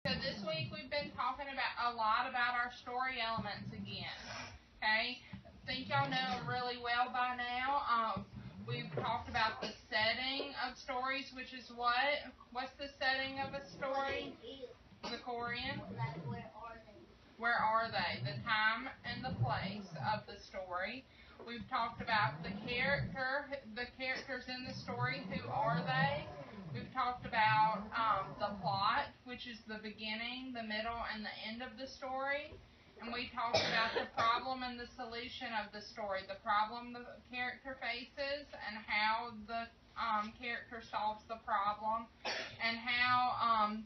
So this week we've been talking about a lot about our story elements again. Okay, I think y'all know them really well by now. We've talked about the setting of stories, which is what? What's the setting of a story? Zachorian. Where are they? The time and the place of the story. We've talked about the characters in the story. Who are they? We've talked about the plot, which is the beginning, the middle, and the end of the story. And we talked about the problem and the solution of the story, the problem the character faces, and how the character solves the problem, and how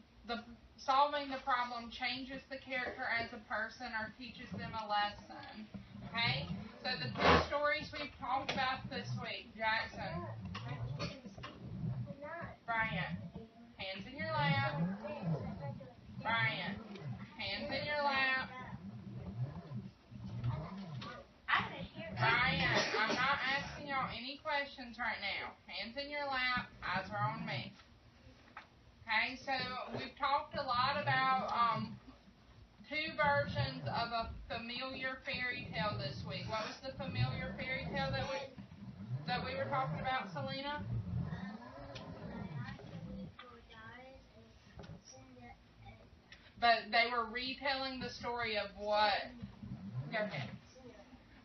solving the problem changes the character as a person or teaches them a lesson. Okay? So the two stories we've talked about this week. Jackson. Brian. Hands in your lap. Brian. Hands in your lap. Brian, I'm not asking y'all any questions right now. Hands in your lap. Eyes are on me. Okay, so we've talked a lot about two versions of a familiar fairy tale this week. What was the familiar fairy tale that we were talking about, Selena? But they were retelling the story of what? Go ahead.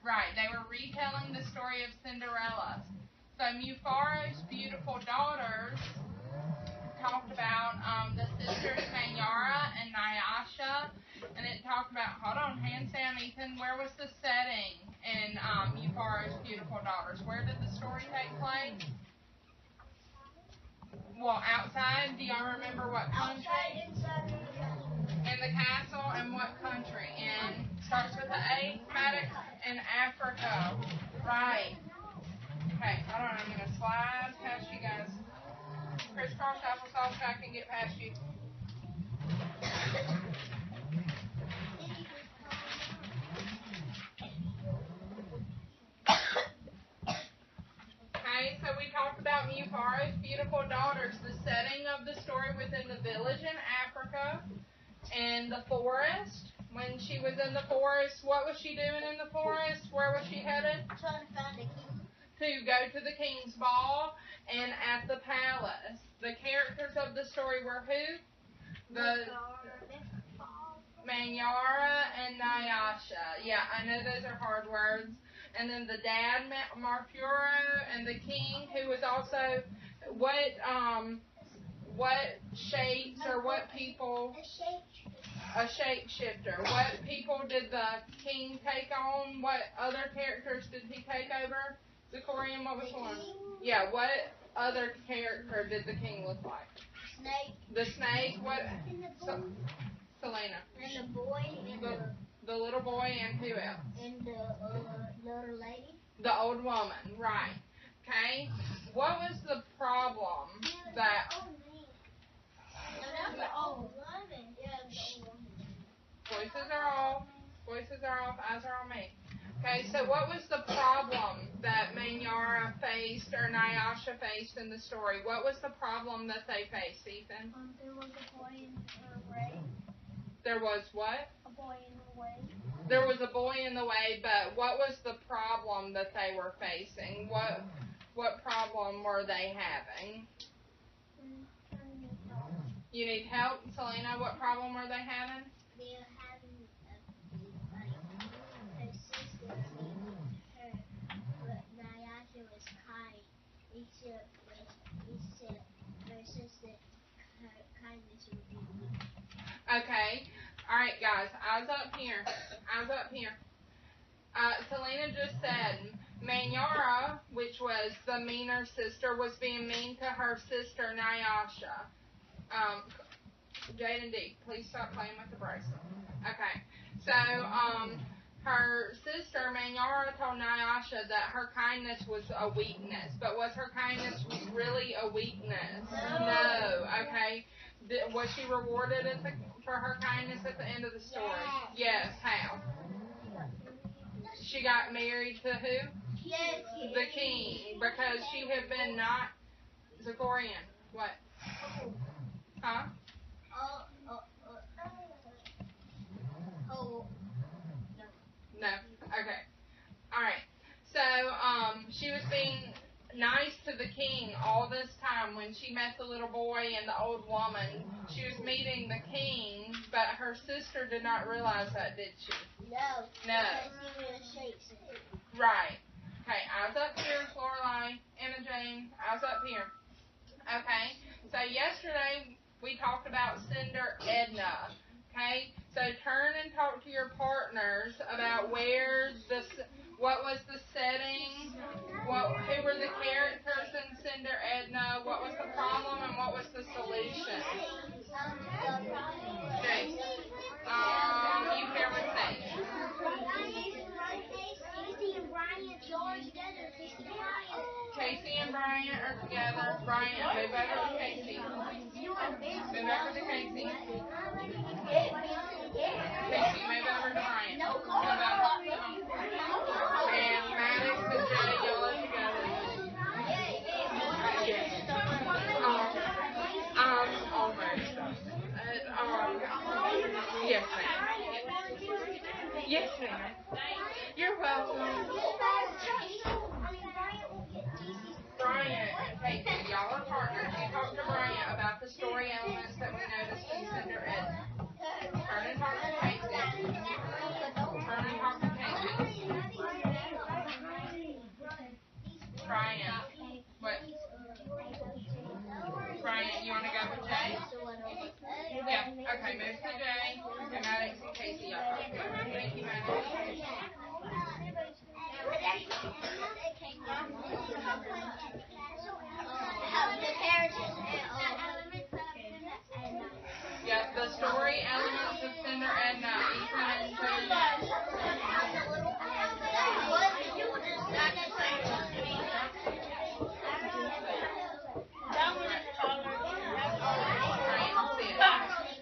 Right, they were retelling the story of Cinderella. So Mufaro's beautiful daughters talked about the sisters Manyara and Nyasha, and it talked about, hold on, hands down, Ethan, where was the setting in Mufaro's beautiful daughters? Where did the story take place? Well, outside. Do y'all remember what country? Outside, in the castle, and what country? Starts with an A, Maddox, in Africa. Right. Okay, hold on, I'm going to slide past you guys. Crisscross applesauce so I can get past you. Okay, so we talked about Mufaro's beautiful daughters, the setting of the story within the village in Africa and the forest. When she was in the forest, what was she doing in the forest? Where was she headed? Trying to find the king. To go to the king's ball and at the palace. The characters of the story were who? The Manyara and Nyasha. Yeah, I know those are hard words. And then the dad, Marfuro, and the king, who was also what shapes or what people? A shapeshifter. What people did the king take on? What other characters did he take over? Zachorian, what was one? Yeah, what other character did the king look like? Snake. The snake. What? Selena. And the boy. And the little boy and who else? And the little lady. The old woman, right. Okay. What was the problem that... Voices are off. Voices are off. Eyes are on me. Okay, so what was the problem that Manyara faced or Nyasha faced in the story? What was the problem that they faced, Ethan? There was a boy in the way. There was what? A boy in the way. There was a boy in the way, but what was the problem that they were facing? What problem were they having? You need help, Selena? What problem were they having? They were having her sister named her, but Nyasha was kind. He said her sister, her kindness would be weak. Okay. All right, guys. Eyes up here. Eyes up here. Selena just said Manyara, which was the meaner sister, was being mean to her sister Nyasha. Jade and D, please stop playing with the bracelet. Okay. So, her sister Manyara told Nyasha that her kindness was a weakness. But was her kindness really a weakness? No. Okay. Was she rewarded for her kindness at the end of the story? Yes. How? She got married to who? Yes. The king. Because she had been not... Zachorian. What? Huh? king all this time. When she met the little boy and the old woman, she was meeting the king, but her sister did not realize that, did she? No. No. Because he was shaking. Right. Okay, eyes up here, Lorelai, Emma Jane, eyes up here. Okay, so yesterday we talked about Cinder Edna. Okay, so turn and talk to your partners about what was the setting, who were the characters in Cinder Edna, what was the problem, and what was the solution. Okay. You pair with me. Casey and Bryant are together. Bryant, move over to Casey. Move over to Casey. Casey, move over to Bryant. Move over. And Maddox and Jay, y'all are together. Almost. Yes, ma'am. Yes, ma'am. You're welcome. Brian and Casey, y'all are partners. You talk to Brian about the story elements that we noticed in Cinder Edna. Turn and talk to Casey. Turn and talk to Casey. Brian. What? Brian, you want to go with Jay? Yeah. Okay, move to Jay. And Maddox and Casey, y'all talk together. Thank you, Maddox. Yeah, the story elements of Cinder Edna. Ethan and Jay.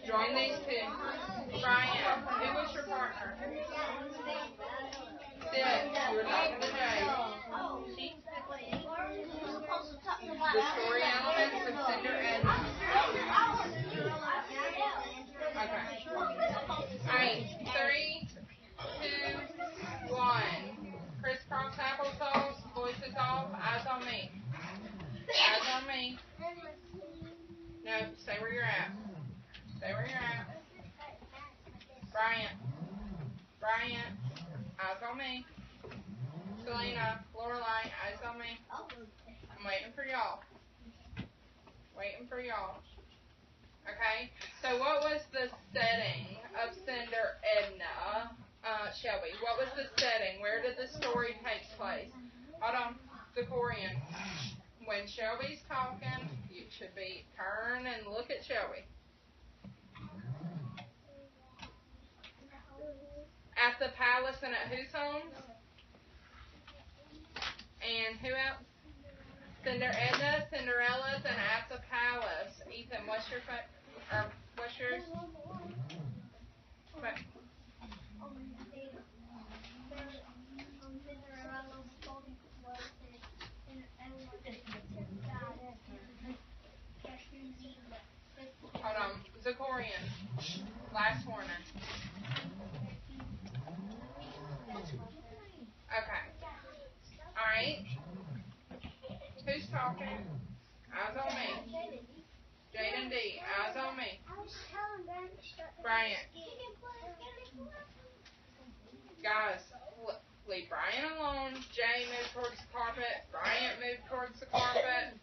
Join these two. Brian, who was your partner? Sid, you were talking to Jay. The story elements of Cinder Edna. Okay. Alright, 3, 2, 1. Crisscross applesauce, voices off, eyes on me. Eyes on me. No, stay where you're at. Stay where you're at. Bryant. Bryant. Eyes on me. Selena. Lorelai. Eyes on me. I'm waiting for y'all. Waiting for y'all. Okay? So what was the setting of Cinder Edna? Shelby, what was the setting? Where did the story take place? Hold on. Zachorian. When Shelby's talking, you should be turn and look at Shelby. At the palace and at whose homes? And who else? Cinder Edna, Cinderella's, and at the palace. Ethan, what's yours? What? Hold on. Zachorian. Last warning. Okay. Alright. Who's talking? Eyes on me. Jaden D. Eyes on me. Bryant. Guys, leave Bryant alone. Jay, move towards the carpet. Bryant, move towards the carpet.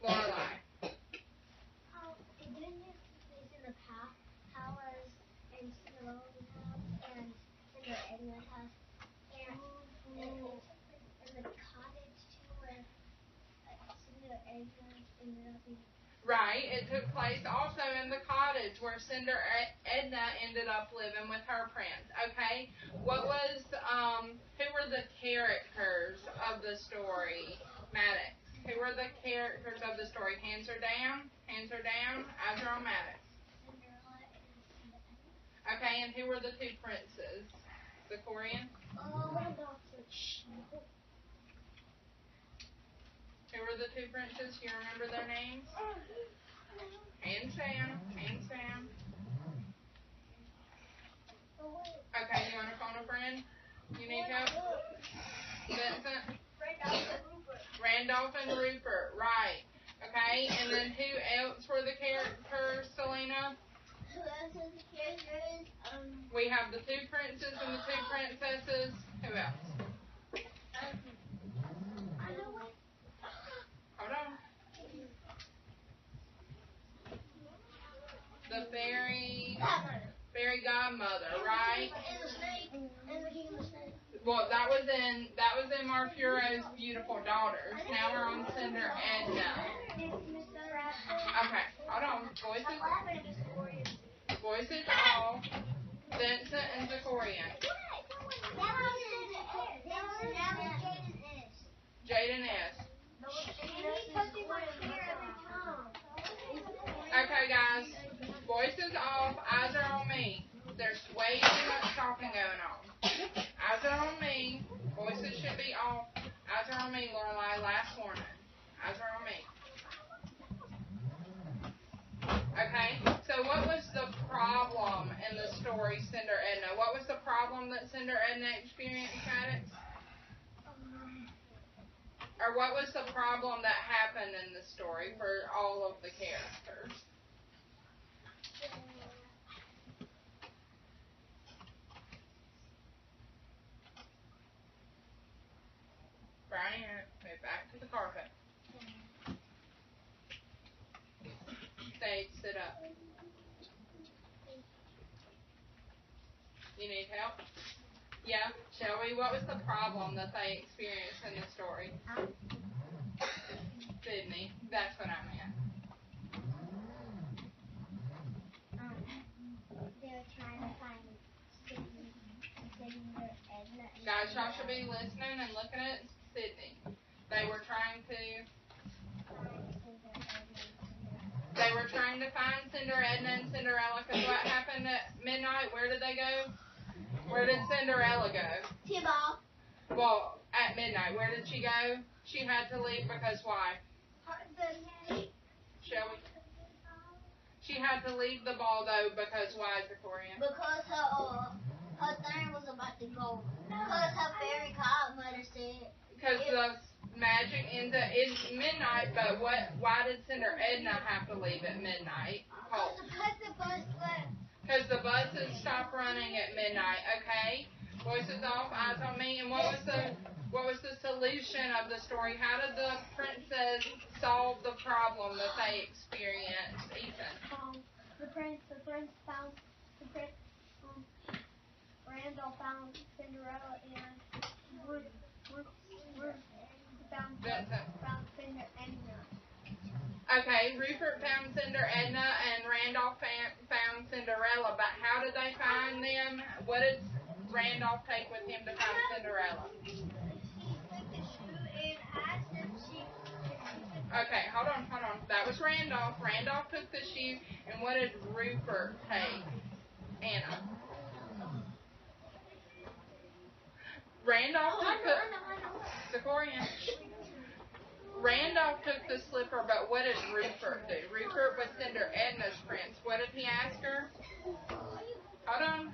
Lorelai. Right, it took place also in the cottage where Cinder Edna ended up living with her prince. Okay, what was, who were the characters of the story? Maddox. Who were the characters of the story? Hands are down. Hands are down. Eyes are on Maddox. Okay, and who were the two princes? Zachorian? Who were the two princes? Do you remember their names? Hands down. Hands down. Okay, you want to phone a friend? You need help? Vincent? Randolph We have the two princes and the two princesses. Who else? Hold on. The fairy godmother, right? Well, that was in Marfuro's Beautiful Daughters. Now we're on Cinder Edna. Okay, hold on. Voices off. Vincent and Zachorian. Jaden S. Okay, guys. Voices off. Eyes are on me. There's way too much talking going on. Eyes are on me. Voices should be off. Eyes are on me, Lorelai. Last warning. Eyes are on me. Okay, so what was the problem in the story, Cinder Edna? What was the problem that Cinder Edna experienced, Maddox? Or what was the problem that happened in the story for all of the characters? Brian, move back to the carpet. Sage, sit up. You need help? Yeah, Shelby, what was the problem that they experienced in the story? Sydney, that's what I meant. They're trying to find Cinder Edna. Guys, y'all should be listening and looking at Sydney. They were trying to find Cinder Edna and Cinderella, because what happened at midnight? Where did they go? Where did Cinderella go? T-ball. Well, at midnight, where did she go? She had to leave because why? Shelby? She had to leave the ball, though, because why, Victoria? Because her thing was about to go. Because her fairy godmother said. Because the magic ends at midnight, but why did Cinder Edna have to leave at midnight? Because the bus left. Because the buses stopped running at midnight, okay? Voices off, eyes on me. And what was the solution of the story? How did the princess solve the problem that they experienced, Ethan? The prince found Randall found Cinderella and found Cinder Edna. Okay, Rupert found Cinder Edna and Randolph found Cinderella, but how did they find them? What did Randolph take with him to find Cinderella? He took the shoe and asked if she Okay, hold on. That was Randolph. Randolph took the shoe, and what did Rupert take? Anna. Randolph took the Corian. Randolph took the slipper, but what did Rupert do? Rupert was Cinder Edna's prince. What did he ask her? Hold on.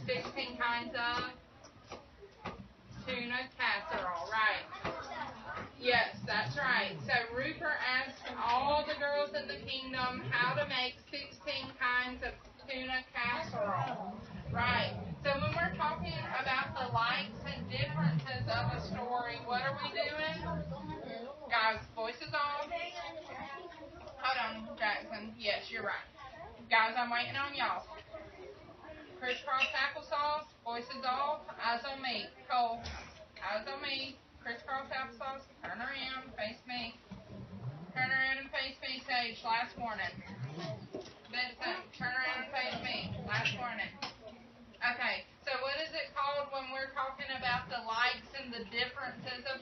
16 kinds of tuna casserole, right? Yes, that's right. So Rupert asked all the girls in the kingdom how to make 16 kinds of tuna casserole. Right. So when we're talking about the likes and differences of a story, what are we doing? Guys, voices off. Hold on, Jackson. Yes, you're right. Guys, I'm waiting on y'all. Crisscross applesauce, voices off, eyes on me. Cole, eyes on me. Crisscross applesauce, turn around, face me. Turn around and face me, Sage, last warning. Vincent, turn around and face me, last warning. Okay, so what is it called when we're talking about the likes and the differences of